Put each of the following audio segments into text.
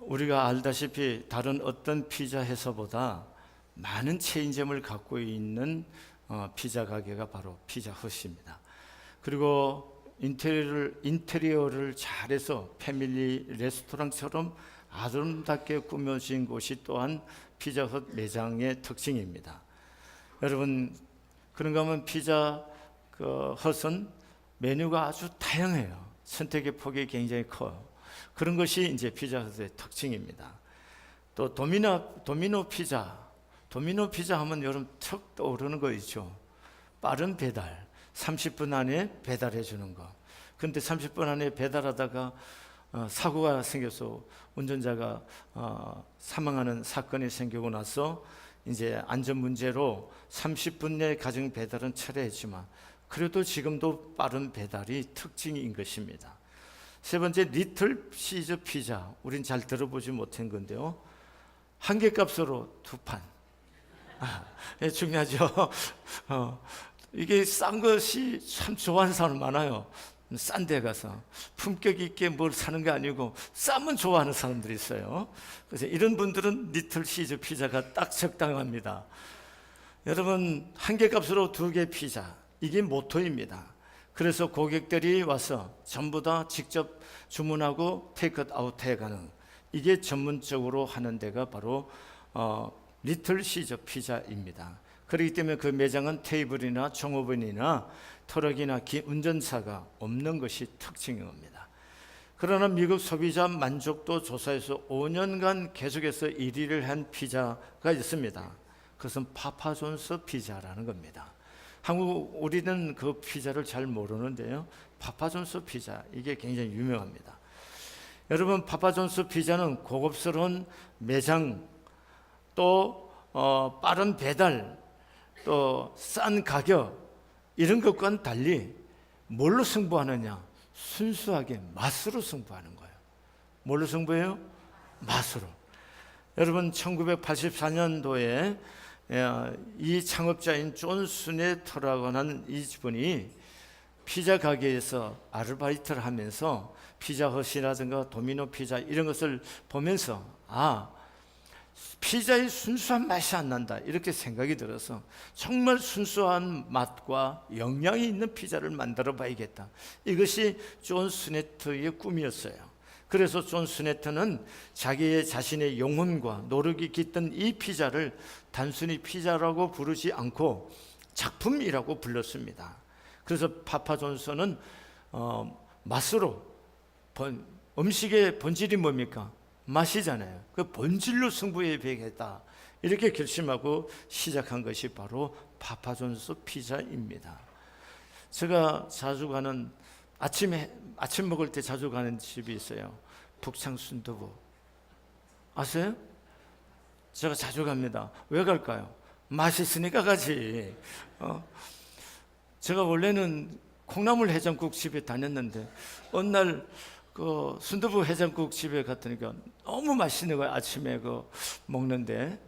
우리가 알다시피 다른 어떤 피자 회사보다 많은 체인점을 갖고 있는 피자 가게가 바로 피자헛입니다. 그리고 인테리어를 잘해서 패밀리 레스토랑처럼 아름답게 꾸며진 곳이 또한 피자헛 매장의 특징입니다. 여러분, 그런가 하면 피자헛은 메뉴가 아주 다양해요. 선택의 폭이 굉장히 커요. 그런 것이 이제 피자헛의 특징입니다. 또 도미노 피자 하면 여러분 턱 떠오르는 거 있죠. 빠른 배달, 30분 안에 배달해 주는 거. 그런데 30분 안에 배달하다가 사고가 생겨서 운전자가 사망하는 사건이 생기고 나서 이제 안전 문제로 30분 내 가정 배달은 철회했지만 그래도 지금도 빠른 배달이 특징인 것입니다. 세 번째, 리틀 시저 피자. 우린 잘 들어보지 못한 건데요. 한 개 값으로 두 판. 중요하죠. 이게 싼 것이 참 좋아하는 사람 많아요. 싼 데 가서 품격 있게 뭘 사는 게 아니고 싸면 좋아하는 사람들이 있어요. 그래서 이런 분들은 리틀 시저 피자가 딱 적당합니다. 여러분, 한 개 값으로 두 개 피자, 이게 모토입니다. 그래서 고객들이 와서 전부 다 직접 주문하고 테이크아웃 해가는, 이게 전문적으로 하는 데가 바로 리틀 시저 피자입니다. 그렇기 때문에 그 매장은 테이블이나 종업원이나 트럭이나 운전사가 없는 것이 특징인 겁니다. 그러나 미국 소비자 만족도 조사에서 5년간 계속해서 1위를 한 피자가 있습니다. 그것은 파파존스 피자라는 겁니다. 우리는 그 피자를 잘 모르는데요, 파파존스 피자, 이게 굉장히 유명합니다. 여러분, 파파존스 피자는 고급스러운 매장, 또 빠른 배달, 또 싼 가격, 이런 것과는 달리 뭘로 승부하느냐? 순수하게 맛으로 승부하는 거예요. 뭘로 승부해요? 맛으로. 여러분, 1984년도에 이 창업자인 존 스네터라고 하는 이분이 피자 가게에서 아르바이트를 하면서 피자헛이라든가 도미노 피자 이런 것을 보면서 피자의 순수한 맛이 안 난다, 이렇게 생각이 들어서 정말 순수한 맛과 영양이 있는 피자를 만들어 봐야겠다. 이것이 존 스네터의 꿈이었어요. 그래서 존 스네터는 자신의 영혼과 노력이 깃든 이 피자를 단순히 피자라고 부르지 않고 작품이라고 불렀습니다. 그래서 파파존스는 맛으로, 음식의 본질이 뭡니까? 맛이잖아요. 그 본질로 승부해 봐야겠다, 이렇게 결심하고 시작한 것이 바로 파파존스 피자입니다. 제가 자주 가는, 아침 먹을 때 자주 가는 집이 있어요. 북창 순두부 아세요? 제가 자주 갑니다. 왜 갈까요? 맛있으니까 가지. 제가 원래는 콩나물 해장국 집에 다녔는데 어느 날 그 순두부 해장국 집에 갔더니까 너무 맛있는 거예요. 아침에 먹는데.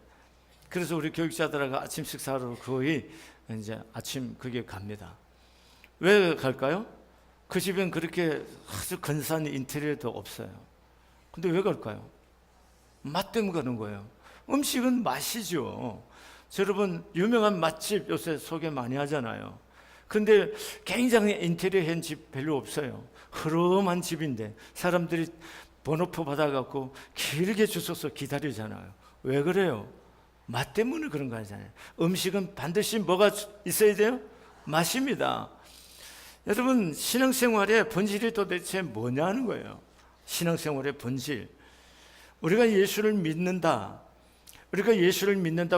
그래서 우리 교육자들하고 아침 식사로 거의 이제 아침 그게 갑니다. 왜 갈까요? 그 집엔 그렇게 아주 근사한 인테리어도 없어요. 근데 왜 갈까요? 맛 때문에 가는 거예요. 음식은 맛이죠. 여러분, 유명한 맛집 요새 소개 많이 하잖아요. 근데 굉장히 인테리어 한 집 별로 없어요. 흐름한 집인데 사람들이 번호표 받아갖고 길게 줄 서서 기다리잖아요. 왜 그래요? 맛 때문에 그런 거 아니잖아요. 음식은 반드시 뭐가 있어야 돼요? 맛입니다. 여러분, 신앙생활의 본질이 도대체 뭐냐는 거예요. 신앙생활의 본질. 우리가 예수를 믿는다고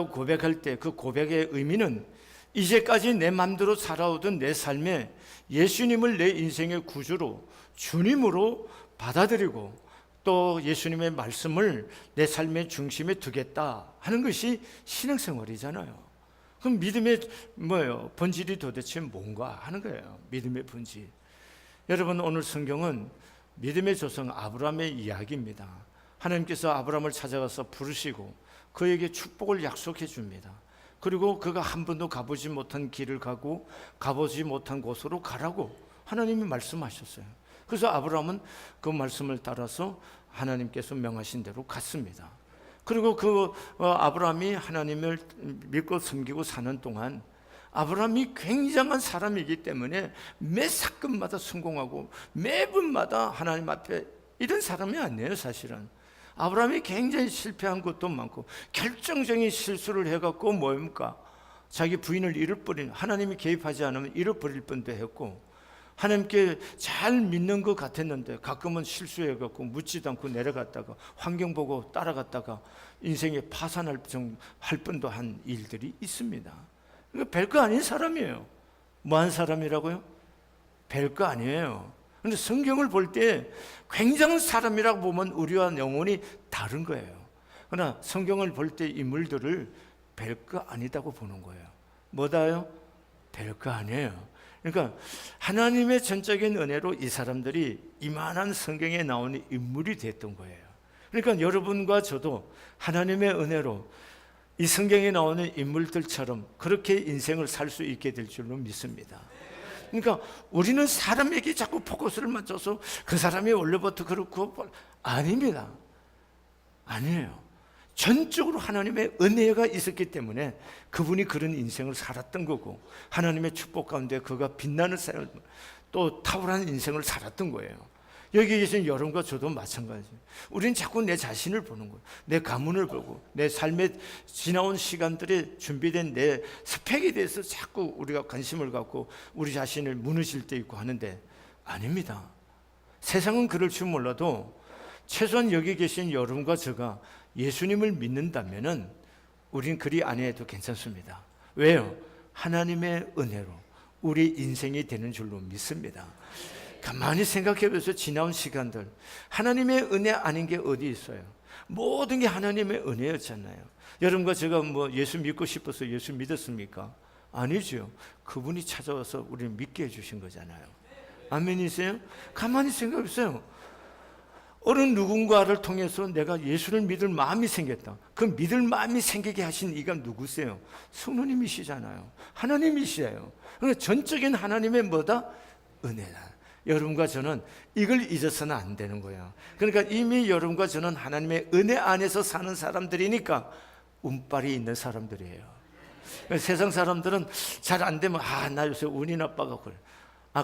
고백할 때 그 고백의 의미는 이제까지 내 마음대로 살아오던 내 삶에 예수님을 내 인생의 구주로, 주님으로 받아들이고 또 예수님의 말씀을 내 삶의 중심에 두겠다 하는 것이 신앙생활이잖아요. 그럼 믿음의 뭐예요? 본질이 도대체 뭔가 하는 거예요. 믿음의 본질. 여러분, 오늘 성경은 믿음의 조상 아브라함의 이야기입니다. 하나님께서 아브라함을 찾아가서 부르시고 그에게 축복을 약속해 줍니다. 그리고 그가 한 번도 가보지 못한 길을 가고 가보지 못한 곳으로 가라고 하나님이 말씀하셨어요. 그래서 아브라함은 그 말씀을 따라서 하나님께서 명하신 대로 갔습니다. 그리고 아브라함이 하나님을 믿고 섬기고 사는 동안 아브라함이 굉장한 사람이기 때문에 매 사건마다 성공하고 매분마다 하나님 앞에 이런 사람이 아니에요. 사실은 아브라함이 굉장히 실패한 것도 많고 결정적인 실수를 해갖고 뭡니까? 자기 부인을 잃어버린, 하나님이 개입하지 않으면 잃어버릴 뻔도 했고, 하나님께 잘 믿는 것 같았는데 가끔은 실수해갖고 묻지도 않고 내려갔다가 환경 보고 따라갔다가 인생에 파산할 뻔도 한 일들이 있습니다. 그러니까 별거 아닌 사람이에요. 뭐한 사람이라고요? 별거 아니에요. 그런데 성경을 볼 때 굉장한 사람이라고 보면 우리와 영혼이 다른 거예요. 그러나 성경을 볼 때 인물들을 별거 아니다고 보는 거예요. 뭐다요? 별거 아니에요. 그러니까 하나님의 전적인 은혜로 이 사람들이 이만한 성경에 나오는 인물이 됐던 거예요. 그러니까 여러분과 저도 하나님의 은혜로 이 성경에 나오는 인물들처럼 그렇게 인생을 살 수 있게 될 줄로 믿습니다. 그러니까 우리는 사람에게 자꾸 포커스를 맞춰서 그 사람이 원래부터 그렇고, 아닙니다. 아니에요. 전적으로 하나님의 은혜가 있었기 때문에 그분이 그런 인생을 살았던 거고, 하나님의 축복 가운데 그가 빛나는 삶, 또 탁월한 인생을 살았던 거예요. 여기 계신 여러분과 저도 마찬가지예요. 우리는 자꾸 내 자신을 보는 거예요. 내 가문을 보고 내 삶에 지나온 시간들에 준비된 내 스펙에 대해서 자꾸 우리가 관심을 갖고 우리 자신을 무너질 때 있고 하는데, 아닙니다. 세상은 그럴 줄 몰라도 최소한 여기 계신 여러분과 제가 예수님을 믿는다면은 우린 그리 안 해도 괜찮습니다. 왜요? 하나님의 은혜로 우리 인생이 되는 줄로 믿습니다. 가만히 생각해 보세요. 지나온 시간들, 하나님의 은혜 아닌 게 어디 있어요? 모든 게 하나님의 은혜였잖아요. 여러분과 제가 뭐 예수 믿고 싶어서 예수 믿었습니까? 아니죠. 그분이 찾아와서 우리를 믿게 해주신 거잖아요. 아멘이세요? 가만히 생각해 보세요. 어느 누군가를 통해서 내가 예수를 믿을 마음이 생겼다. 그 믿을 마음이 생기게 하신 이가 누구세요? 성령님이시잖아요. 하나님이시에요. 그러니까 전적인 하나님의 뭐다? 은혜다. 여러분과 저는 이걸 잊어서는 안 되는 거예요. 그러니까 이미 여러분과 저는 하나님의 은혜 안에서 사는 사람들이니까 운빨이 있는 사람들이에요. 세상 사람들은 잘 안 되면 나 요새 운이 나빠가 그래.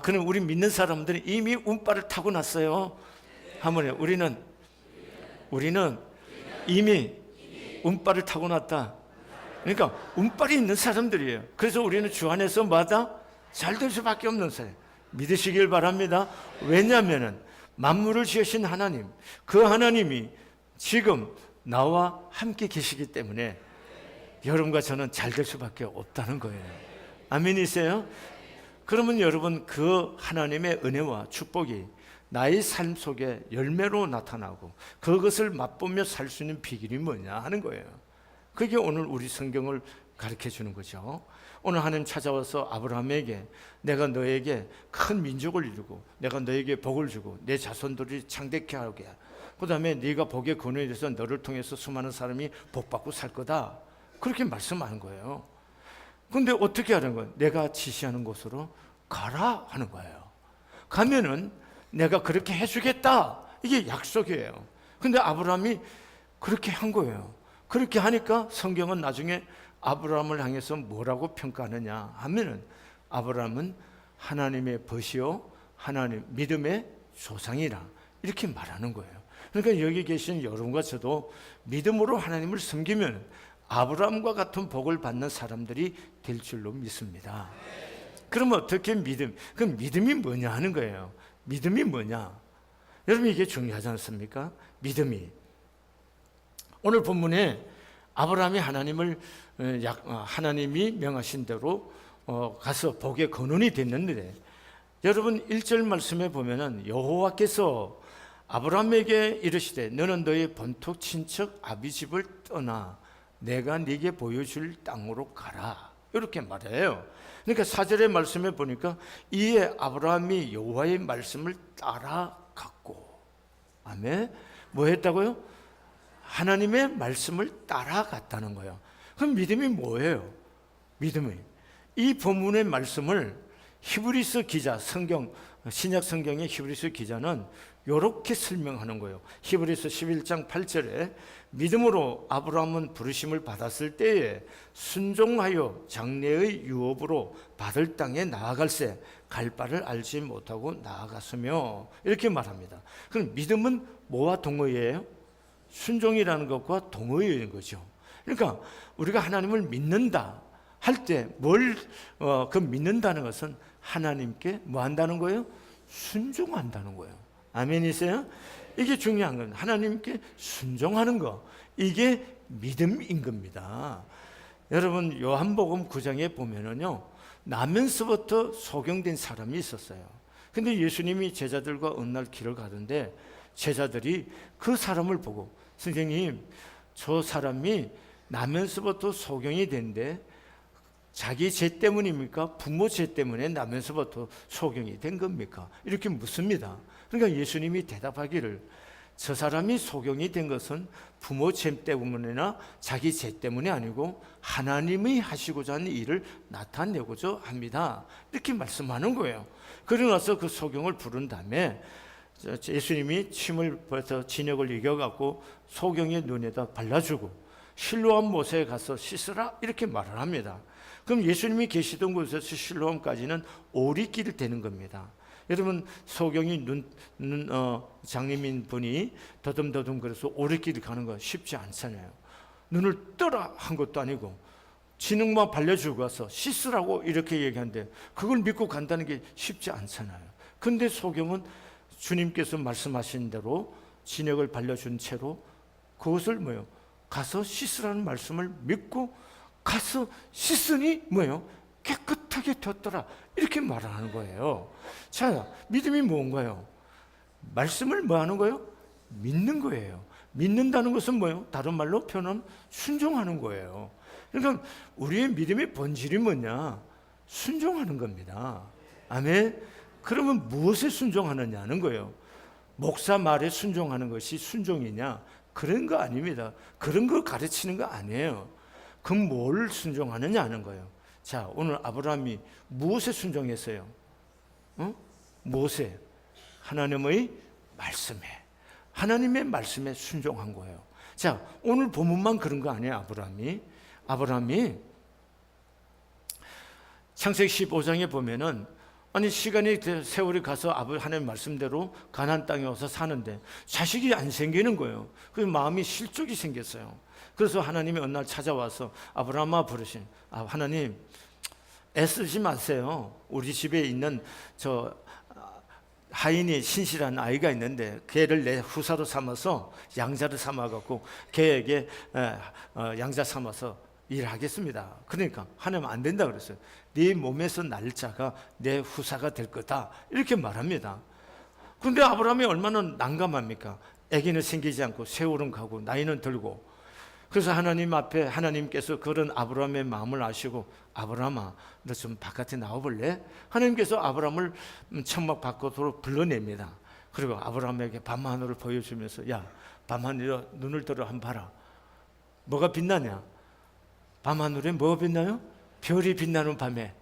그럼 우리 믿는 사람들은 이미 운빨을 타고 났어요. 한번에 우리는 이미 운빨을 타고 났다. 그러니까 운빨이 있는 사람들이에요. 그래서 우리는 주 안에서 마다 잘 될 수밖에 없는 사람. 믿으시길 바랍니다. 왜냐하면 만물을 지으신 하나님, 그 하나님이 지금 나와 함께 계시기 때문에 여러분과 저는 잘 될 수밖에 없다는 거예요. 아멘이세요? 그러면 여러분, 그 하나님의 은혜와 축복이 나의 삶 속에 열매로 나타나고 그것을 맛보며 살 수 있는 비결이 뭐냐 하는 거예요. 그게 오늘 우리 성경을 가르쳐 주는 거죠. 오늘 하나님 찾아와서 아브라함에게 내가 너에게 큰 민족을 이루고 내가 너에게 복을 주고 내 자손들이 창대케 하게, 그 다음에 네가 복의 근원이 돼서 너를 통해서 수많은 사람이 복받고 살 거다, 그렇게 말씀하는 거예요. 그런데 어떻게 하는 거예요? 내가 지시하는 곳으로 가라 하는 거예요. 가면은 내가 그렇게 해주겠다, 이게 약속이에요. 근데 아브라함이 그렇게 한 거예요. 그렇게 하니까 성경은 나중에 아브라함을 향해서 뭐라고 평가하느냐 하면은, 아브라함은 하나님의 벗이요 하나님 믿음의 조상이라 이렇게 말하는 거예요. 그러니까 여기 계신 여러분과 저도 믿음으로 하나님을 섬기면 아브라함과 같은 복을 받는 사람들이 될 줄로 믿습니다. 그러면 어떻게 그 믿음이 뭐냐 하는 거예요. 믿음이 뭐냐? 여러분, 이게 중요하지 않습니까? 믿음이. 오늘 본문에 아브라함이 하나님이 명하신 대로 가서 복의 근원이 됐는데, 여러분 1절 말씀에 보면은 여호와께서 아브라함에게 이르시되 너는 너의 본토 친척 아비 집을 떠나 내가 네게 보여줄 땅으로 가라, 이렇게 말해요. 그러니까 4절의 말씀에 보니까 이에 아브라함이 여호와의 말씀을 따라갔고, 아멘. 뭐 했다고요? 하나님의 말씀을 따라갔다는 거예요. 그럼 믿음이 뭐예요? 믿음이 이 본문의 말씀을 히브리서 기자, 성경 신약 성경의 히브리서 기자는 이렇게 설명하는 거예요. 히브리서 11장 8절에 믿음으로 아브라함은 부르심을 받았을 때에 순종하여 장래의 유업으로 받을 땅에 나아갈새 갈 바를 알지 못하고 나아갔으며, 이렇게 말합니다. 그럼 믿음은 뭐와 동의어예요? 순종이라는 것과 동의어인 거죠. 그러니까 우리가 하나님을 믿는다 할 때 그 믿는다는 것은 하나님께 뭐 한다는 거예요? 순종한다는 거예요. 아멘이세요? 이게 중요한 건 하나님께 순종하는 거, 이게 믿음인 겁니다. 여러분 요한복음 9장에 보면은요, 나면서부터 소경된 사람이 있었어요. 근데 예수님이 제자들과 어느 날 길을 가던데 제자들이 그 사람을 보고, 선생님 저 사람이 나면서부터 소경이 된데 자기 죄 때문입니까? 부모 죄 때문에 나면서부터 소경이 된 겁니까? 이렇게 묻습니다. 그러니까 예수님이 대답하기를, 저 사람이 소경이 된 것은 부모 죄 때문이나 자기 죄 때문이 아니고 하나님이 하시고자 하는 일을 나타내고자 합니다. 이렇게 말씀하는 거예요. 그러고 나서 그 소경을 부른 다음에 예수님이 침을 벗어 진역을 이겨갖고 소경의 눈에다 발라주고 실로암 못에 가서 씻으라, 이렇게 말을 합니다. 그럼 예수님이 계시던 곳에서 실로암까지는 오리길이 되는 겁니다. 여러분 소경이 장님인 분이 더듬더듬 그래서 오리길을 가는 거 쉽지 않잖아요. 눈을 떠라 한 것도 아니고 진흙만 발려주고 가서 씻으라고 이렇게 얘기하는데 그걸 믿고 간다는 게 쉽지 않잖아요. 근데 소경은 주님께서 말씀하신 대로 진흙을 발려준 채로 그것을 가서 씻으라는 말씀을 믿고 가서 씻으니 깨끗하게 되었더라, 이렇게 말하는 거예요. 자, 믿음이 뭔가요? 말씀을 뭐 하는 거예요? 믿는 거예요. 믿는다는 것은 다른 말로 표현하면 순종하는 거예요. 그러니까 우리의 믿음의 본질이 뭐냐? 순종하는 겁니다. 아멘. 그러면 무엇에 순종하느냐는 거예요. 목사 말에 순종하는 것이 순종이냐? 그런 거 아닙니다. 그런 걸 가르치는 거 아니에요. 그럼 뭘 순종하느냐 하는 거예요. 자, 오늘 아브라함이 무엇에 순종했어요? 무엇에? 하나님의 말씀에. 하나님의 말씀에 순종한 거예요. 자, 오늘 본문만 그런 거 아니에요. 아브라함이 창세기 15장에 보면은 시간이 세월이 가서 하나님 말씀대로 가나안 땅에 와서 사는데 자식이 안 생기는 거예요. 그래서 마음이 실족이 생겼어요. 그래서 하나님이 어느 날 찾아와서 아브라함아 부르신, 하나님 애쓰지 마세요. 우리 집에 있는 저 하인이 신실한 아이가 있는데 걔를 내 후사로 삼아서 양자를 삼아갖고 걔에게 양자 삼아서 일하겠습니다. 그러니까 하나님 안 된다 그랬어요. 네 몸에서 날 자가 내 후사가 될 거다, 이렇게 말합니다. 그런데 아브라함이 얼마나 난감합니까? 아기는 생기지 않고 세월은 가고 나이는 들고. 그래서 하나님 앞에 하나님께서 그런 아브라함의 마음을 아시고, 아브라함아 너 좀 바깥에 나와볼래? 하나님께서 아브라함을 천막 밖으로 불러냅니다. 그리고 아브라함에게 밤하늘을 보여주면서, 야 밤하늘에 눈을 들어 한번 봐라. 뭐가 빛나냐? 밤하늘에 뭐가 빛나요? 별이 빛나는 밤에.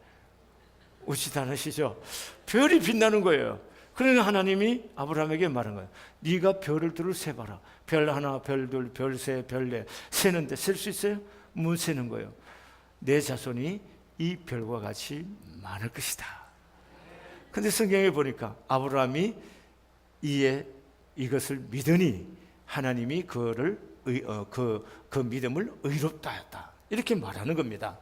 웃지도 않으시죠? 별이 빛나는 거예요. 그러니까 하나님이 아브라함에게 말한 거예요. 네가 별을 둘을 세봐라. 별 하나, 별 둘, 별 세, 별 네. 세는데 셀 수 있어요? 못 세는 거예요. 내 자손이 이 별과 같이 많을 것이다. 근데 성경에 보니까 아브라함이 이것을 믿으니 하나님이 그 믿음을 의롭다 했다, 이렇게 말하는 겁니다.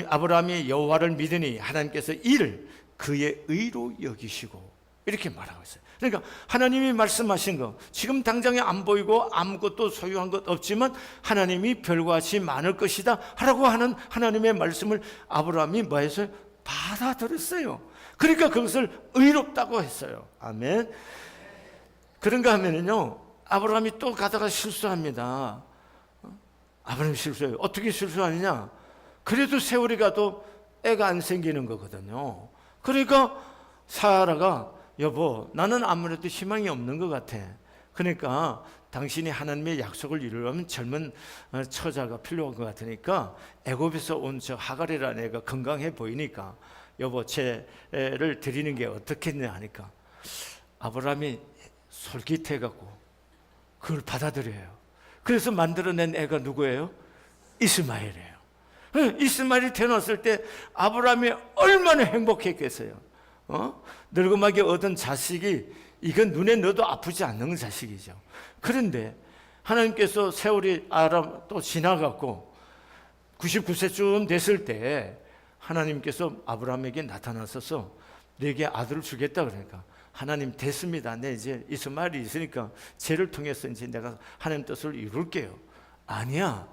아브라함이 여호와를 믿으니 하나님께서 이를 그의 의로 여기시고, 이렇게 말하고 있어요. 그러니까 하나님이 말씀하신 거 지금 당장에 안 보이고 아무것도 소유한 것 없지만 하나님이 별과 같이 많을 것이다 하라고 하는 하나님의 말씀을 아브라함이 뭐 했어요? 받아들였어요. 그러니까 그것을 의롭다고 했어요. 아멘. 그런가 하면은요, 아브라함이 또 가다가 실수합니다. 아브라함이 실수해요. 어떻게 실수하느냐? 그래도 세월이 가도 애가 안 생기는 거거든요. 그러니까 사라가, 여보 나는 아무래도 희망이 없는 것 같아. 그러니까 당신이 하나님의 약속을 이루려면 젊은 처자가 필요한 것 같으니까 애굽에서 온 저 하갈이라는 애가 건강해 보이니까 여보채를 드리는 게 어떻겠냐 하니까 아브라함이 솔깃해갖고 그걸 받아들여요. 그래서 만들어낸 애가 누구예요? 이스마엘이에요. 이스마엘이 태어났을 때 아브라함이 얼마나 행복했겠어요. 늙음하게 얻은 자식이 이건 눈에 넣어도 아프지 않는 자식이죠. 그런데 하나님께서 세월이 또 지나갔고 99세쯤 됐을 때 하나님께서 아브라함에게 나타나셔서 네게 아들을 주겠다 그러니까 하나님 됐습니다. 네 이제 이스마엘이 있으니까 쟤를 통해서 이제 내가 하나님 뜻을 이룰게요. 아니야.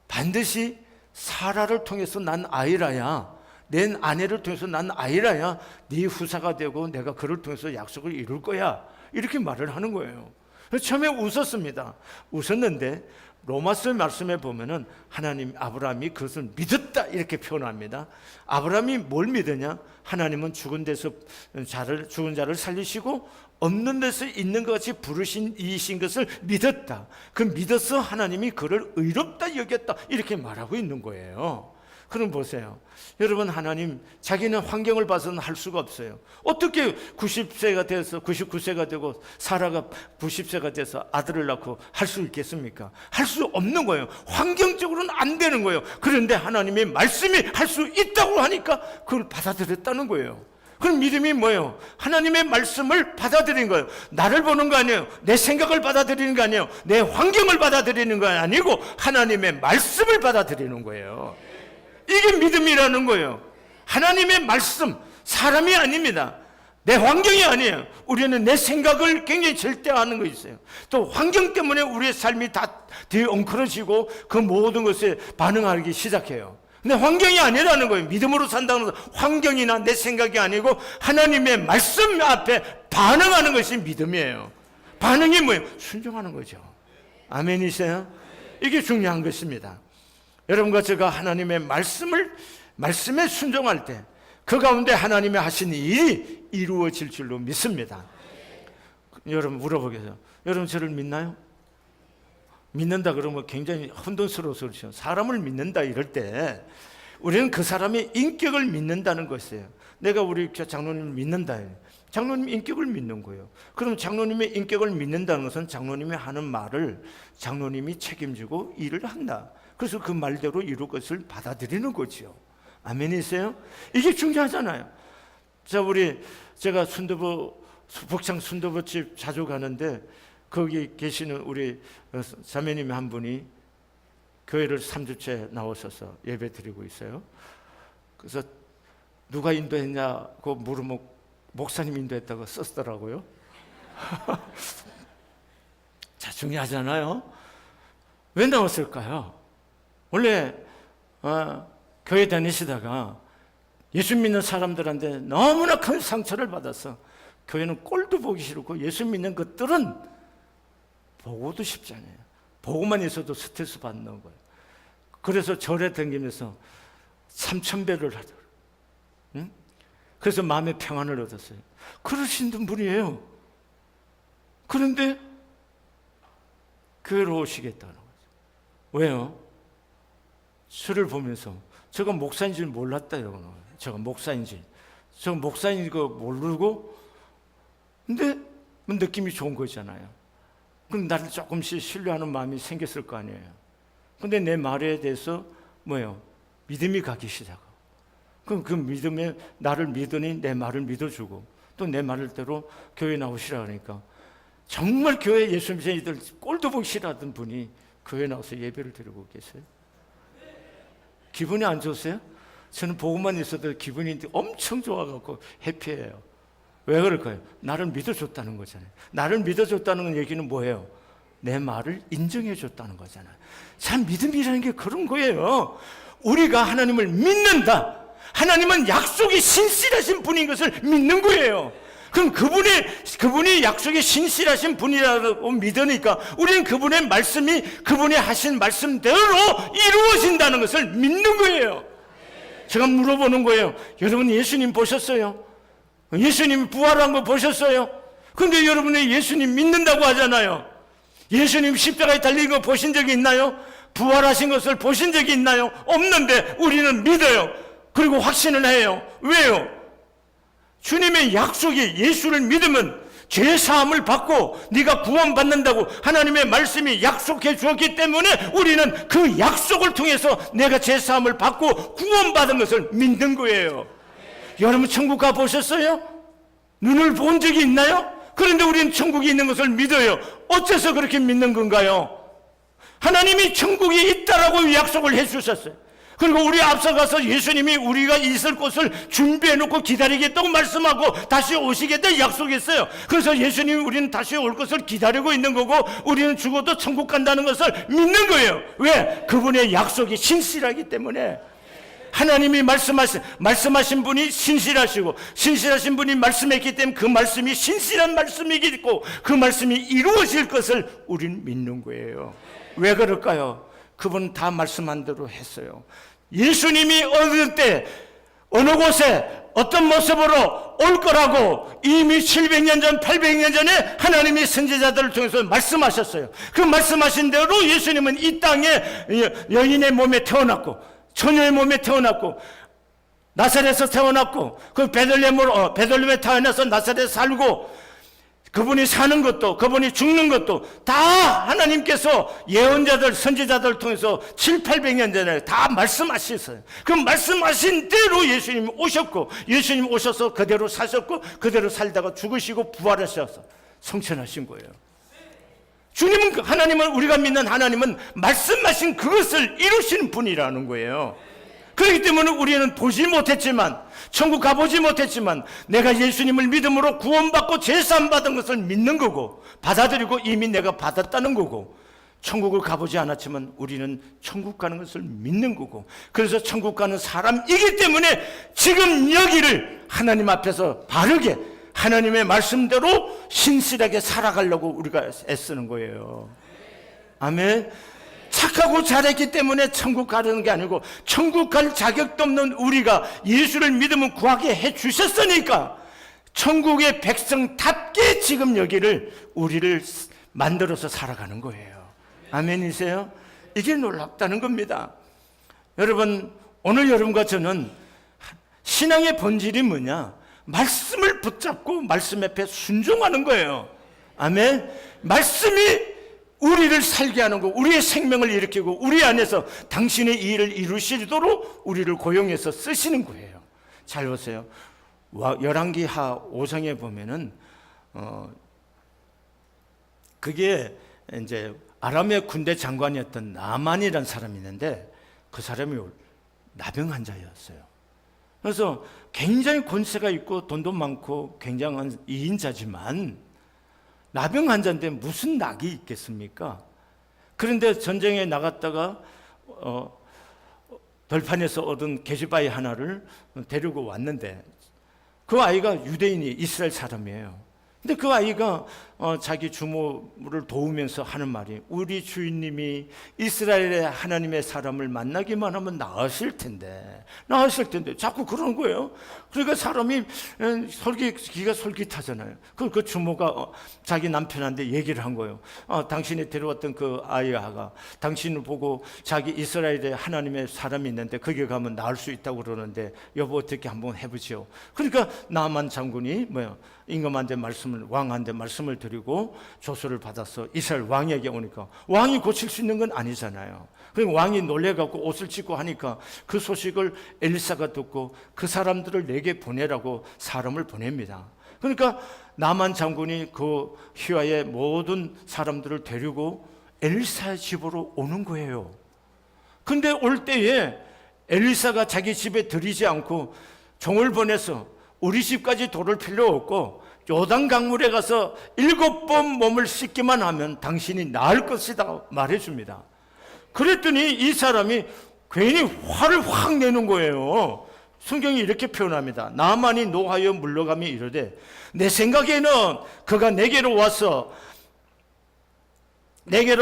반드시 사라를 통해서 난 아이라야, 내 아내를 통해서 난 아이라야 네 후사가 되고 내가 그를 통해서 약속을 이룰 거야. 이렇게 말을 하는 거예요. 처음에 웃었습니다. 웃었는데 로마서 말씀에 보면은 하나님 아브라함이 그것을 믿었다 이렇게 표현합니다. 아브라함이 뭘 믿으냐? 하나님은 죽은 자를 살리시고 없는 데서 있는 것 같이 부르신 이신 것을 믿었다. 그 믿어서 하나님이 그를 의롭다 여겼다 이렇게 말하고 있는 거예요. 그럼 보세요. 여러분, 하나님 자기는 환경을 봐서는 할 수가 없어요. 어떻게 90세가 돼서 99세가 되고 사라가 90세가 돼서 아들을 낳고 할 수 있겠습니까? 할 수 없는 거예요. 환경적으로는 안 되는 거예요. 그런데 하나님의 말씀이 할 수 있다고 하니까 그걸 받아들였다는 거예요. 그럼 믿음이 뭐예요? 하나님의 말씀을 받아들이는 거예요. 나를 보는 거 아니에요. 내 생각을 받아들이는 거 아니에요. 내 환경을 받아들이는 거 아니고 하나님의 말씀을 받아들이는 거예요. 이게 믿음이라는 거예요. 하나님의 말씀, 사람이 아닙니다. 내 환경이 아니에요. 우리는 내 생각을 굉장히 절대화하는 거 있어요. 또 환경 때문에 우리의 삶이 다 엉클어지고 그 모든 것에 반응하기 시작해요. 근데 환경이 아니라는 거예요. 믿음으로 산다는 것은 환경이나 내 생각이 아니고 하나님의 말씀 앞에 반응하는 것이 믿음이에요. 반응이 뭐예요? 순종하는 거죠. 아멘이세요? 이게 중요한 것입니다. 여러분과 제가 하나님의 말씀에 순종할 때 그 가운데 하나님이 하신 일이 이루어질 줄로 믿습니다. 여러분 물어보겠어요. 여러분 저를 믿나요? 믿는다 그러면 굉장히 혼돈스러워서 그렇죠. 사람을 믿는다 이럴 때 우리는 그 사람의 인격을 믿는다는 것이에요. 내가 우리 장로님을 믿는다. 장로님 인격을 믿는 거예요. 그럼 장로님의 인격을 믿는다는 것은 장로님이 하는 말을 장로님이 책임지고 일을 한다. 그래서 그 말대로 이룰 것을 받아들이는 거죠. 아멘이세요? 이게 중요하잖아요. 제가 북창 순두부집 자주 가는데 거기 계시는 우리 자매님 한 분이 교회를 3주째 나오셔서 예배 드리고 있어요. 그래서 누가 인도했냐고 물으면 목사님 인도했다고 썼더라고요. 자, 중요하잖아요. 왜 나왔을까요? 원래 교회 다니시다가 예수 믿는 사람들한테 너무나 큰 상처를 받아서 교회는 꼴도 보기 싫고 예수 믿는 것들은 보고도 싶지 않아요. 보고만 있어도 스트레스 받는 거예요. 그래서 절에 다니면서 3,000배를 하더라고요. 응? 그래서 마음의 평안을 얻었어요. 그러신 분이에요. 그런데 교회로 오시겠다는 거죠. 왜요? 술을 보면서 저가 목사인 줄 몰랐다 이러는 거예요. 저가 목사인 거 모르고 근데 느낌이 좋은 거잖아요. 그럼 나를 조금씩 신뢰하는 마음이 생겼을 거 아니에요. 근데 내 말에 대해서 뭐예요? 믿음이 가기 시작하고 그럼 그 믿음에 나를 믿으니 내 말을 믿어주고 또 내 말대로 교회 나오시라 그러니까 정말 교회 예수 믿는 이들 꼴도 보기 싫어하던 분이 교회 나와서 예배를 드리고 계세요. 기분이 안 좋으세요? 저는 보고만 있어도 기분이 엄청 좋아갖고 해피해요. 왜 그럴까요? 나를 믿어줬다는 거잖아요. 나를 믿어줬다는 얘기는 뭐예요? 내 말을 인정해줬다는 거잖아요. 참 믿음이라는 게 그런 거예요. 우리가 하나님을 믿는다. 하나님은 약속이 신실하신 분인 것을 믿는 거예요. 그럼 그분이 약속이 신실하신 분이라고 믿으니까 우리는 그분의 말씀이 그분이 하신 말씀대로 이루어진다는 것을 믿는 거예요. 제가 물어보는 거예요. 여러분 예수님 보셨어요? 예수님 부활한 거 보셨어요? 근데 여러분이 예수님 믿는다고 하잖아요. 예수님 십자가에 달린 거 보신 적이 있나요? 부활하신 것을 보신 적이 있나요? 없는데 우리는 믿어요. 그리고 확신을 해요. 왜요? 주님의 약속이, 예수를 믿으면 죄 사함을 받고 네가 구원받는다고 하나님의 말씀이 약속해 주었기 때문에 우리는 그 약속을 통해서 내가 죄 사함을 받고 구원받은 것을 믿는 거예요. 여러분 천국 가보셨어요? 눈을 본 적이 있나요? 그런데 우리는 천국이 있는 것을 믿어요. 어째서 그렇게 믿는 건가요? 하나님이 천국이 있다라고 약속을 해 주셨어요. 그리고 우리 앞서가서 예수님이 우리가 있을 곳을 준비해 놓고 기다리겠다고 말씀하고 다시 오시겠다 약속했어요. 그래서 예수님이 우리는 다시 올 것을 기다리고 있는 거고 우리는 죽어도 천국 간다는 것을 믿는 거예요. 왜? 그분의 약속이 신실하기 때문에. 하나님이 말씀하신 분이 신실하시고 신실하신 분이 말씀했기 때문에 그 말씀이 신실한 말씀이겠고 그 말씀이 이루어질 것을 우리는 믿는 거예요. 왜 그럴까요? 그분은 다 말씀한 대로 했어요. 예수님이 어느 때 어느 곳에 어떤 모습으로 올 거라고 이미 700년 전 800년 전에 하나님이 선지자들을 통해서 말씀하셨어요. 그 말씀하신 대로 예수님은 이 땅에 여인의 몸에 태어났고 처녀의 몸에 태어났고 나사렛에서 태어났고 그 베들레헴에 태어나서 나사렛에 살고 그분이 사는 것도 그분이 죽는 것도 다 하나님께서 예언자들 선지자들을 통해서 7, 800년 전에 다 말씀하셨어요. 그 말씀하신 대로 예수님이 오셨고 예수님 오셔서 그대로 사셨고 그대로 살다가 죽으시고 부활하셔서 성천하신 거예요. 주님은 하나님은 우리가 믿는 하나님은 말씀하신 그것을 이루시는 분이라는 거예요. 그렇기 때문에 우리는 보지 못했지만 천국 가보지 못했지만 내가 예수님을 믿음으로 구원받고 제사함 받은 것을 믿는 거고 받아들이고 이미 내가 받았다는 거고 천국을 가보지 않았지만 우리는 천국 가는 것을 믿는 거고 그래서 천국 가는 사람이기 때문에 지금 여기를 하나님 앞에서 바르게 하나님의 말씀대로 신실하게 살아가려고 우리가 애쓰는 거예요. 아멘. 착하고 잘했기 때문에 천국 가려는 게 아니고 천국 갈 자격도 없는 우리가 예수를 믿으면 구하게 해 주셨으니까 천국의 백성답게 지금 여기를 우리를 만들어서 살아가는 거예요. 아멘이세요? 이게 놀랍다는 겁니다. 여러분 오늘 여러분과 저는 신앙의 본질이 뭐냐? 말씀을 붙잡고 말씀 앞에 순종하는 거예요. 아멘. 말씀이 우리를 살게 하는 거, 우리의 생명을 일으키고 우리 안에서 당신의 일을 이루시도록 우리를 고용해서 쓰시는 거예요. 잘 보세요. 열왕기하 5장에 보면은 그게 이제 아람의 군대 장관이었던 나만이라는 사람이 있는데 그 사람이 나병 환자였어요. 그래서 굉장히 권세가 있고 돈도 많고 굉장한 이인자지만 나병 환자인데 무슨 낙이 있겠습니까? 그런데 전쟁에 나갔다가 들판에서 얻은 계집아이 하나를 데리고 왔는데 그 아이가 유대인이 이스라엘 사람이에요. 근데 그 아이가 자기 주모를 도우면서 하는 말이 우리 주인님이 이스라엘의 하나님의 사람을 만나기만 하면 나으실 텐데 자꾸 그러는 거예요. 그러니까 사람이 기가 솔깃하잖아요. 그 주모가 자기 남편한테 얘기를 한 거예요. 당신이 데려왔던 그 아이가 당신을 보고 자기 이스라엘의 하나님의 사람이 있는데 거기 가면 나을 수 있다고 그러는데 여보 어떻게 한번 해보지요. 그러니까 나만 장군이 임금한테 왕한테 말씀을 드리고 조서를 받아서 이스라엘 왕에게 오니까 왕이 고칠 수 있는 건 아니잖아요. 그러니까 왕이 놀래갖고 옷을 찢고 하니까 그 소식을 엘리사가 듣고 그 사람들을 내게 보내라고 사람을 보냅니다. 그러니까 나만 장군이 그 희화의 모든 사람들을 데리고 엘리사의 집으로 오는 거예요. 근데 올 때에 엘리사가 자기 집에 들이지 않고 종을 보내서 우리 집까지 돌을 필요 없고 요단 강물에 가서 7번 몸을 씻기만 하면 당신이 나을 것이다 말해줍니다. 그랬더니 이 사람이 괜히 화를 확 내는 거예요. 성경이 이렇게 표현합니다. 나만이 노하여 물러가며 이르되 내 생각에는 그가 내게로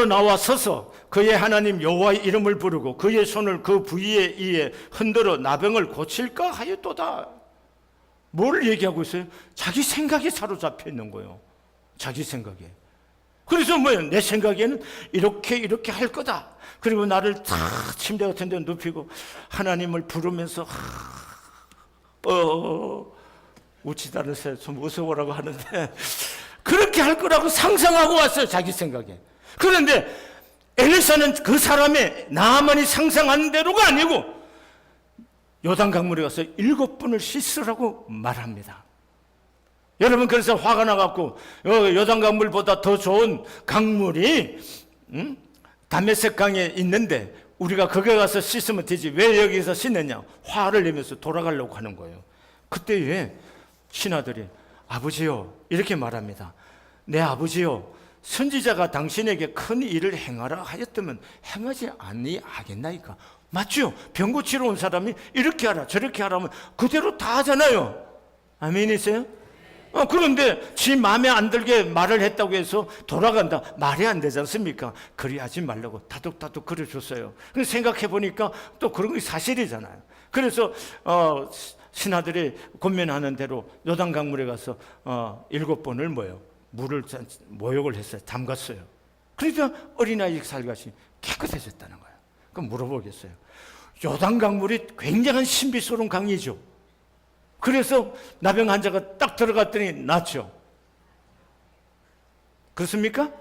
나와 서서 그의 하나님 여호와의 이름을 부르고 그의 손을 그 부위에 의해 흔들어 나병을 고칠까 하였도다. 뭘 얘기하고 있어요? 자기 생각에 사로잡혀 있는 거예요. 자기 생각에. 그래서 내 생각에는 이렇게 할 거다. 그리고 나를 다 침대 같은 데 눕히고 하나님을 부르면서 웃지도 않으세요. 좀 무서워라고 하는데 그렇게 할 거라고 상상하고 왔어요. 자기 생각에. 그런데 엘리사는 그 사람의 나아만이 상상한 대로가 아니고 요단 강물에 가서 7번을 씻으라고 말합니다. 여러분, 그래서 화가 나갖고 요단 강물보다 더 좋은 강물이 다메섹 강에 있는데 우리가 거기 가서 씻으면 되지 왜 여기서 씻느냐, 화를 내면서 돌아가려고 하는 거예요. 그때에 신하들이 아버지요 이렇게 말합니다. 내 아버지요, 선지자가 당신에게 큰 일을 행하라 하였다면 행하지 아니하겠나이까? 맞죠? 병 고치러 온 사람이 이렇게 하라 저렇게 하라면 그대로 다 하잖아요. 아멘이세요? 그런데 지 마음에 안 들게 말을 했다고 해서 돌아간다, 말이 안 되지 않습니까? 그리 하지 말라고 다독다독 그려줬어요. 그래서 생각해 보니까 또 그런 게 사실이잖아요. 그래서 신하들이 권면하는 대로 요단 강물에 가서 7번을 물을 모욕을 했어요. 담갔어요. 그러니까 어린아이 살같이 깨끗해졌다는 거예요. 그럼 물어보겠어요. 요단 강물이 굉장한 신비스러운 강이죠. 그래서 나병 환자가 딱 들어갔더니 낫죠. 그렇습니까?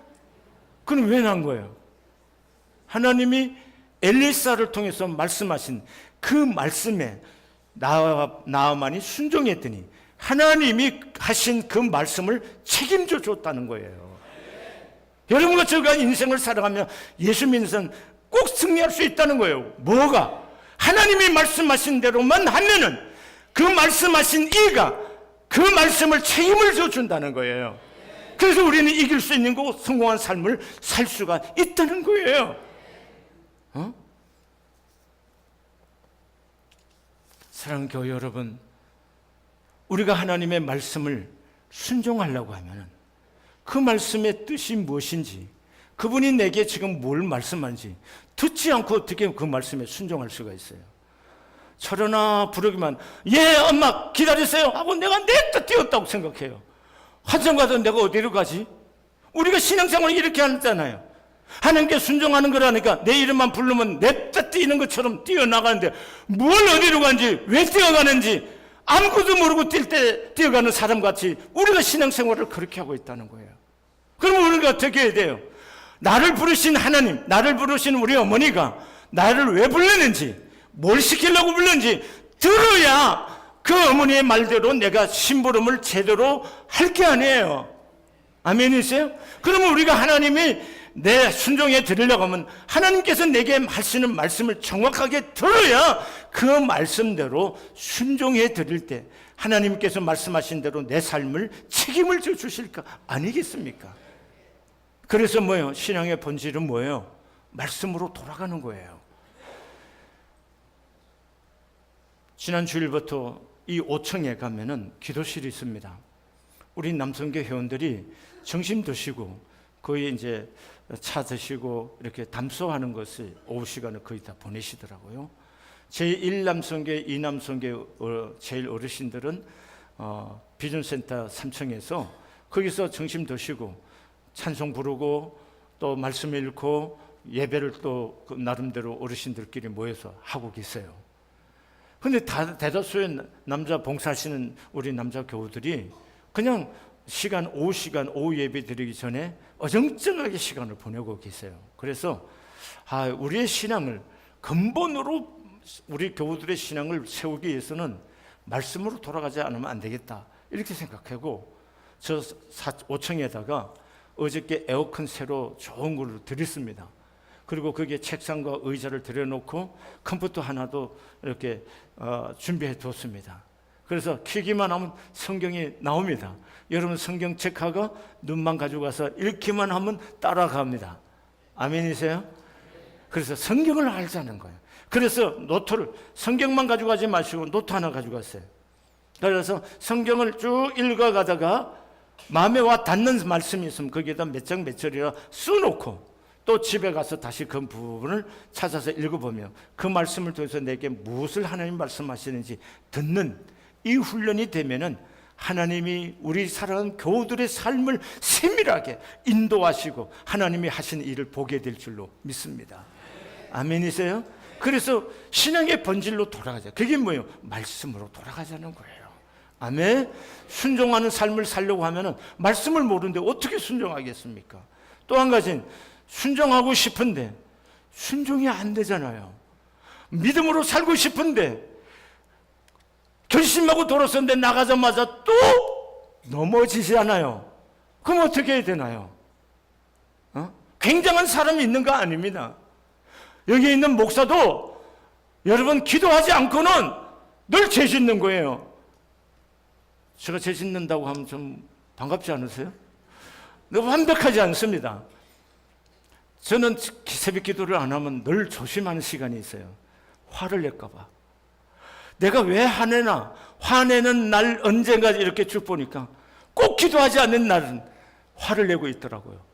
그럼 왜 난 거예요? 하나님이 엘리사를 통해서 말씀하신 그 말씀에 나아만이 순종했더니 하나님이 하신 그 말씀을 책임져 줬다는 거예요. 여러분과 저가 인생을 살아가며 예수 믿는 사람은 꼭 승리할 수 있다는 거예요. 뭐가? 하나님이 말씀하신 대로만 하면은 그 말씀하신 이가 그 말씀을 책임을 져준다는 거예요. 그래서 우리는 이길 수 있는 거고 성공한 삶을 살 수가 있다는 거예요. 사랑하는 교회 여러분, 우리가 하나님의 말씀을 순종하려고 하면 그 말씀의 뜻이 무엇인지, 그분이 내게 지금 뭘 말씀하는지 듣지 않고 어떻게 그 말씀에 순종할 수가 있어요? 철원아 부르기만 예 엄마 기다리세요 하고 내가 냅다 뛰었다고 생각해요. 한참 가서 내가 어디로 가지? 우리가 신앙생활을 이렇게 하잖아요. 하나님께 순종하는 거라니까 내 이름만 부르면 냅다 뛰는 것처럼 뛰어나가는데 뭘 어디로 가는지 왜 뛰어가는지 아무것도 모르고 뛰어가는 사람같이 우리가 신앙생활을 그렇게 하고 있다는 거예요. 그럼 우리가 어떻게 해야 돼요? 나를 부르신 하나님, 나를 부르신 우리 어머니가 나를 왜 불렀는지, 뭘 시키려고 불렀는지 들어야 그 어머니의 말대로 내가 심부름을 제대로 할 게 아니에요. 아멘이세요? 그러면 우리가 하나님이 내 순종해 드리려고 하면 하나님께서 내게 하시는 말씀을 정확하게 들어야 그 말씀대로 순종해 드릴 때 하나님께서 말씀하신 대로 내 삶을 책임을 져 주실까 아니겠습니까? 그래서 뭐예요? 신앙의 본질은 뭐예요? 말씀으로 돌아가는 거예요. 지난 주일부터 이 5층에 가면은 기도실이 있습니다. 우리 남성교 회원들이 점심 드시고 거의 이제 차 드시고 이렇게 담소하는 것을 오후 시간을 거의 다 보내시더라고요. 제1남성교, 2남성교 제일 어르신들은 비전센터 3층에서 거기서 점심 드시고 찬송 부르고 또 말씀 읽고 예배를 또 그 나름대로 어르신들끼리 모여서 하고 계세요. 근데 대다수의 남자 봉사하시는 우리 남자 교우들이 그냥 오후 시간, 오후 예배 드리기 전에 어정쩡하게 시간을 보내고 계세요. 그래서 우리의 신앙을 근본으로 우리 교우들의 신앙을 세우기 위해서는 말씀으로 돌아가지 않으면 안 되겠다 이렇게 생각하고 저 5층에다가 어저께 에어컨 새로 좋은 걸 드렸습니다. 그리고 거기에 책상과 의자를 들여놓고 컴퓨터 하나도 이렇게 준비해 뒀습니다. 그래서 키기만 하면 성경이 나옵니다. 여러분 성경책하고 눈만 가지고 가서 읽기만 하면 따라갑니다. 아멘이세요? 그래서 성경을 알자는 거예요. 그래서 노트를 성경만 가지고 가지 마시고 노트 하나 가지고 갔어요. 그래서 성경을 쭉 읽어가다가 마음에 와 닿는 말씀이 있으면 거기에다 몇 장 몇 절이라 써놓고 또 집에 가서 다시 그 부분을 찾아서 읽어보며 그 말씀을 통해서 내게 무엇을 하나님 말씀하시는지 듣는 이 훈련이 되면은 하나님이 우리 사랑하는 교우들의 삶을 세밀하게 인도하시고 하나님이 하신 일을 보게 될 줄로 믿습니다. 아멘이세요? 그래서 신앙의 본질로 돌아가자. 그게 뭐예요? 말씀으로 돌아가자는 거예요. 아멘. 순종하는 삶을 살려고 하면은 말씀을 모르는데 어떻게 순종하겠습니까? 또 한 가지는 순종하고 싶은데 순종이 안 되잖아요. 믿음으로 살고 싶은데 결심하고 돌아섰는데 나가자마자 또 넘어지잖아요. 그럼 어떻게 해야 되나요? 굉장한 사람이 있는 거 아닙니다. 여기 있는 목사도 여러분 기도하지 않고는 늘 죄 짓는 거예요. 제가 죄 짓는다고 하면 좀 반갑지 않으세요? 너무 완벽하지 않습니다. 저는 새벽 기도를 안 하면 늘 조심하는 시간이 있어요. 화를 낼까 봐. 내가 왜 화내나? 화내는 날 언젠가 이렇게 쭉 보니까 꼭 기도하지 않는 날은 화를 내고 있더라고요.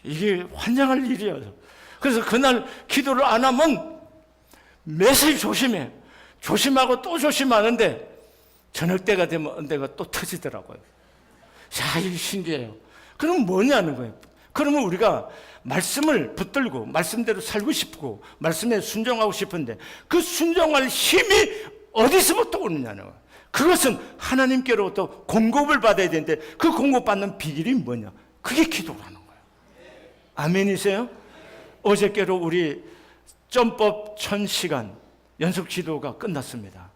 이게 환장할 일이에요. 그래서 그날 기도를 안 하면 매일 조심해. 조심하고 또 조심하는데 저녁 때가 되면 언제가 또 터지더라고요. 야, 이게 신기해요. 그럼 뭐냐는 거예요. 그러면 우리가 말씀을 붙들고 말씀대로 살고 싶고 말씀에 순종하고 싶은데 그 순종할 힘이 어디서부터 오느냐는 거예요. 그것은 하나님께로부터 공급을 받아야 되는데 그 공급받는 비결이 뭐냐? 그게 기도라는 거예요. 아멘이세요? 어저께로 우리 점법 1000시간 연속 기도가 끝났습니다.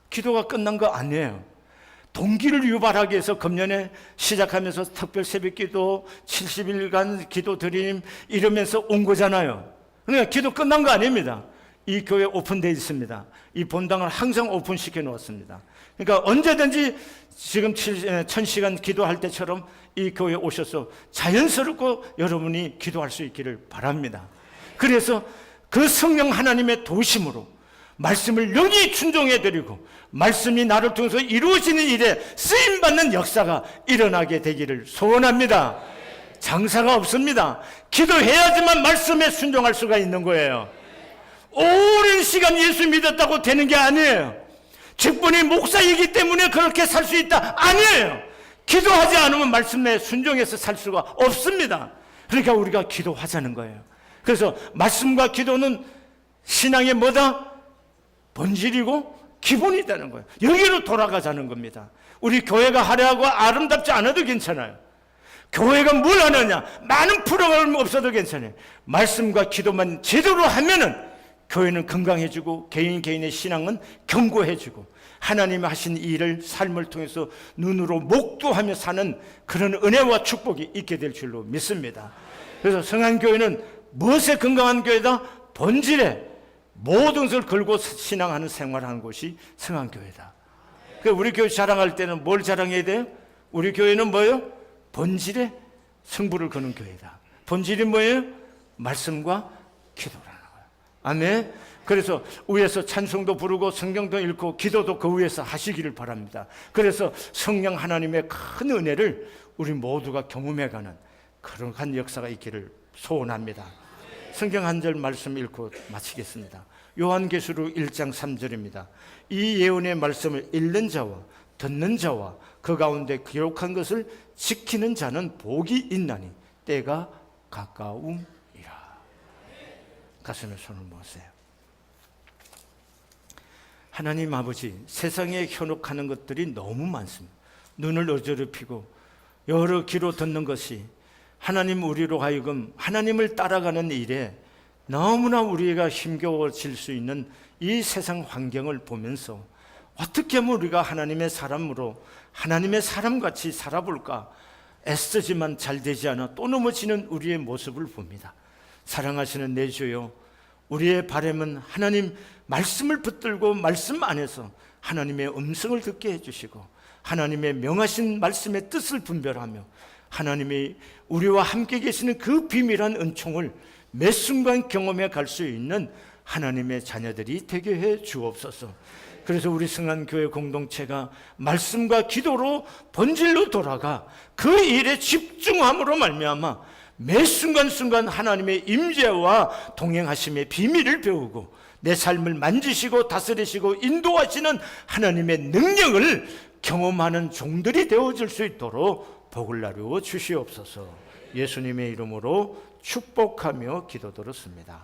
기도가 끝난 거 아니에요. 동기를 유발하기 위해서 금년에 시작하면서 특별 새벽 기도 70일간 기도 드림 이러면서 온 거잖아요. 그러니까 기도 끝난 거 아닙니다. 이 교회 오픈되어 있습니다. 이 본당을 항상 오픈시켜 놓았습니다. 그러니까 언제든지 지금 1000시간 기도할 때처럼 이 교회에 오셔서 자연스럽고 여러분이 기도할 수 있기를 바랍니다. 그래서 그 성령 하나님의 도심으로 말씀을 영이 순종해드리고 말씀이 나를 통해서 이루어지는 일에 쓰임받는 역사가 일어나게 되기를 소원합니다. 장사가 없습니다. 기도해야지만 말씀에 순종할 수가 있는 거예요. 오랜 시간 예수 믿었다고 되는 게 아니에요. 직분이 목사이기 때문에 그렇게 살 수 있다 아니에요. 기도하지 않으면 말씀에 순종해서 살 수가 없습니다. 그러니까 우리가 기도하자는 거예요. 그래서 말씀과 기도는 신앙의 뭐다? 본질이고 기본이라는 거예요. 여기로 돌아가자는 겁니다. 우리 교회가 화려하고 아름답지 않아도 괜찮아요. 교회가 뭘 하느냐? 많은 프로그램 없어도 괜찮아요. 말씀과 기도만 제대로 하면은 교회는 건강해지고 개인의 신앙은 견고해지고 하나님이 하신 일을 삶을 통해서 눈으로 목도하며 사는 그런 은혜와 축복이 있게 될 줄로 믿습니다. 그래서 성안교회는 무엇에 건강한 교회다? 본질에 모든 것을 걸고 신앙하는 생활하는 곳이 성안교회다. 우리 교회 자랑할 때는 뭘 자랑해야 돼요? 우리 교회는 뭐예요? 본질에 승부를 거는 교회다. 본질이 뭐예요? 말씀과 기도라는 거예요. 아멘. 그래서 위에서 찬송도 부르고 성경도 읽고 기도도 그 위에서 하시기를 바랍니다. 그래서 성령 하나님의 큰 은혜를 우리 모두가 경험해가는 그런 역사가 있기를 소원합니다. 성경 한 절 말씀 읽고 마치겠습니다. 요한계시록 1장 3절입니다. 이 예언의 말씀을 읽는 자와 듣는 자와 그 가운데 기록한 것을 지키는 자는 복이 있나니 때가 가까움이라. 가슴에 손을 모으세요. 하나님 아버지, 세상에 현혹하는 것들이 너무 많습니다. 눈을 어지럽히고 여러 귀로 듣는 것이 하나님 우리로 하여금 하나님을 따라가는 일에 너무나 우리가 힘겨워질 수 있는 이 세상 환경을 보면서 어떻게 하면 우리가 하나님의 사람으로 하나님의 사람같이 살아볼까 애쓰지만 잘 되지 않아 또 넘어지는 우리의 모습을 봅니다. 사랑하시는 내 주여, 우리의 바람은 하나님 말씀을 붙들고 말씀 안에서 하나님의 음성을 듣게 해주시고 하나님의 명하신 말씀의 뜻을 분별하며 하나님이 우리와 함께 계시는 그 비밀한 은총을 매 순간 경험해 갈 수 있는 하나님의 자녀들이 되게 해 주옵소서. 그래서 우리 성안교회 공동체가 말씀과 기도로 본질로 돌아가 그 일에 집중함으로 말미암아 매 순간순간 하나님의 임재와 동행하심의 비밀을 배우고 내 삶을 만지시고 다스리시고 인도하시는 하나님의 능력을 경험하는 종들이 되어질 수 있도록 복을 나누어 주시옵소서. 예수님의 이름으로 축복하며 기도드렸습니다.